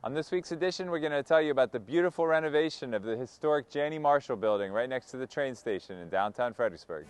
On this week's edition, we're going to tell you about the beautiful renovation of the historic Janney Marshall building right next to the train station in downtown Fredericksburg.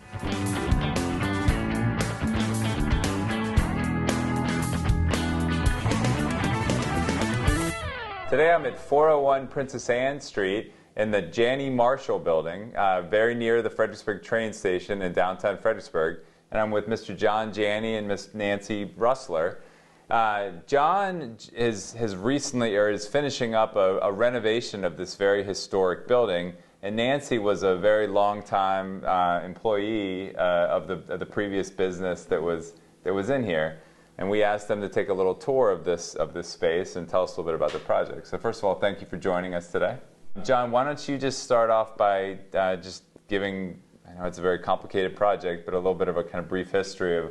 Today I'm at 401 Princess Anne Street in the Janney Marshall building, very near the Fredericksburg train station in downtown Fredericksburg. And I'm with Mr. John Janney and Miss Nancy Rustler. John has recently, or is finishing up a renovation of this very historic building, and Nancy was a very long-time employee of the previous business that was in here. And we asked them to take a little tour of this space and tell us a little bit about the project. So first of all, thank you for joining us today. John, why don't you just start off by just giving, I know it's a very complicated project, but a little bit of a kind of brief history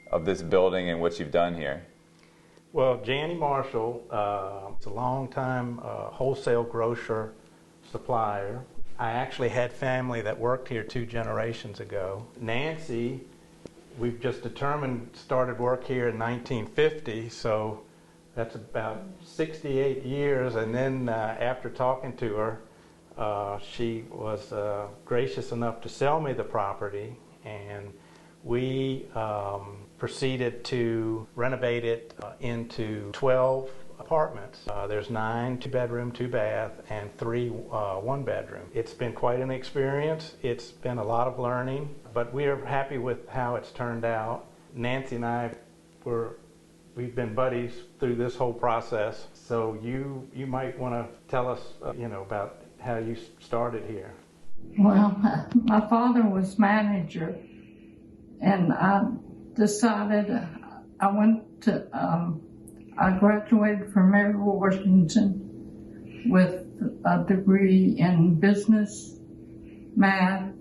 of this building and what you've done here. Well, Janney Marshall, it's a long-time wholesale grocer supplier. I actually had family that worked here 2 generations ago. Nancy, we've just determined, started work here in 1950, so that's about 68 years. And then after talking to her, she was gracious enough to sell me the property, and we proceeded to renovate it into 12 apartments. There's 9 2-bedroom, 2-bath, and 3 1-bedroom. It's been quite an experience. It's been a lot of learning, but we are happy with how it's turned out. Nancy and I we've been buddies through this whole process. So you might want to tell us, about how you started here. Well, my father was manager, and I decided I graduated from Mary Washington with a degree in business, math,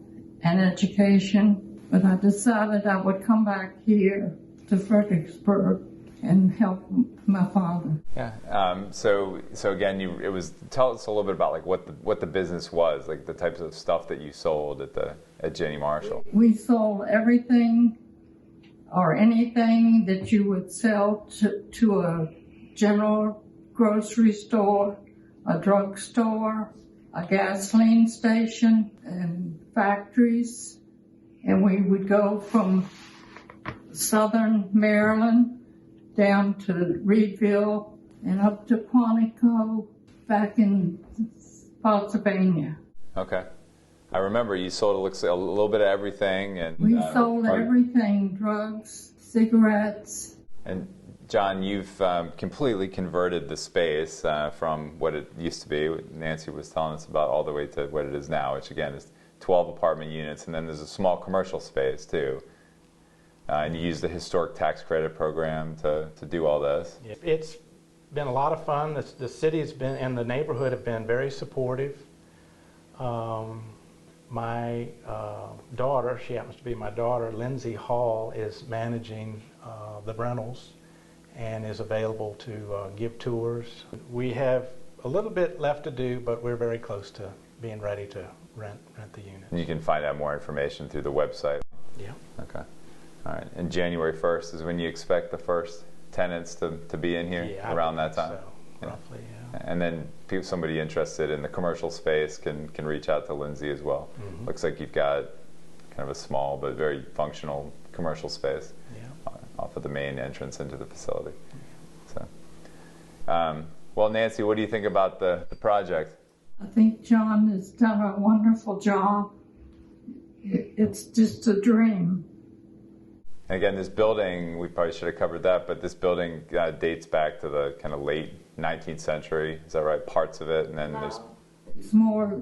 and education. But I decided I would come back here to Fredericksburg and help my father. Yeah. So again, tell us a little bit about like what the business was, like the types of stuff that you sold at Janney Marshall. We sold everything or anything that you would sell to a general grocery store, a drugstore, a gasoline station, and factories. And we would go from southern Maryland down to Reedville and up to Quantico, back in Pennsylvania. Okay. I remember you sold, it looks like, a little bit of everything. And we sold everything, drugs, cigarettes. And John, you've completely converted the space from what it used to be, what Nancy was telling us about, all the way to what it is now, which again is 12 apartment units, and then there's a small commercial space too. And you use the historic tax credit program to do all this. Yeah, it's been a lot of fun. The city has been, and the neighborhood have been very supportive. My daughter, she happens to be my daughter, Lindsay Hall, is managing the rentals and is available to give tours. We have a little bit left to do, but we're very close to being ready to rent the unit. And you can find out more information through the website. Yeah. Okay. All right. And January 1st is when you expect the first tenants to be in here, around that time? So, yeah. Roughly, yeah. And then somebody interested in the commercial space can reach out to Lindsay as well. Mm-hmm. Looks like you've got kind of a small but very functional commercial space off of the main entrance into the facility. So, well, Nancy, what do you think about the project? I think John has done a wonderful job. It's just a dream. And again, this building, we probably should have covered that, but this building dates back to the kind of late 19th century. Is that right? Parts of it, and then there's... It's more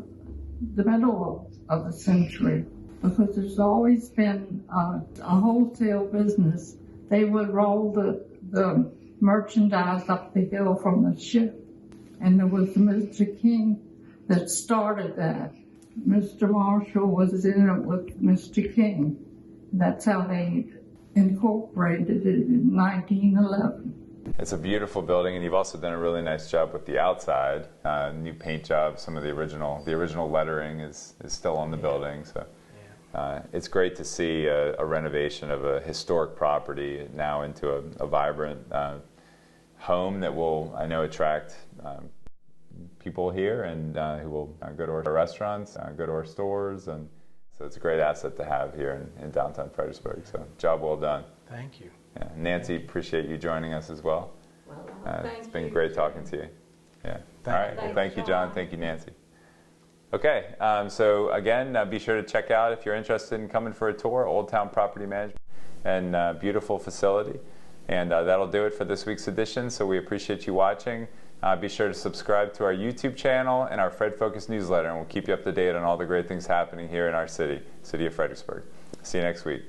the middle of the century, because there's always been a wholesale business. They would roll the merchandise up the hill from the ship, and there was Mr. King that started that. Mr. Marshall was in it with Mr. King. That's how they incorporated it in 1911. It's a beautiful building, and you've also done a really nice job with the outside. New paint job, some of the original lettering is still on the building. So it's great to see a renovation of a historic property now into a vibrant home that will, I know, attract people here and who will go to our restaurants, go to our stores, and so it's a great asset to have here in downtown Fredericksburg. So job well done. Thank you. Yeah. Nancy, appreciate you joining us as well. It's been great talking to you. Yeah. All right. Well, thank you, John. Thank you, Nancy. Okay. So again, be sure to check out if you're interested in coming for a tour, Old Town Property Management, and beautiful facility. And that'll do it for this week's edition. So we appreciate you watching. Be sure to subscribe to our YouTube channel and our Fred Focus newsletter, and we'll keep you up to date on all the great things happening here in our city of Fredericksburg. See you next week.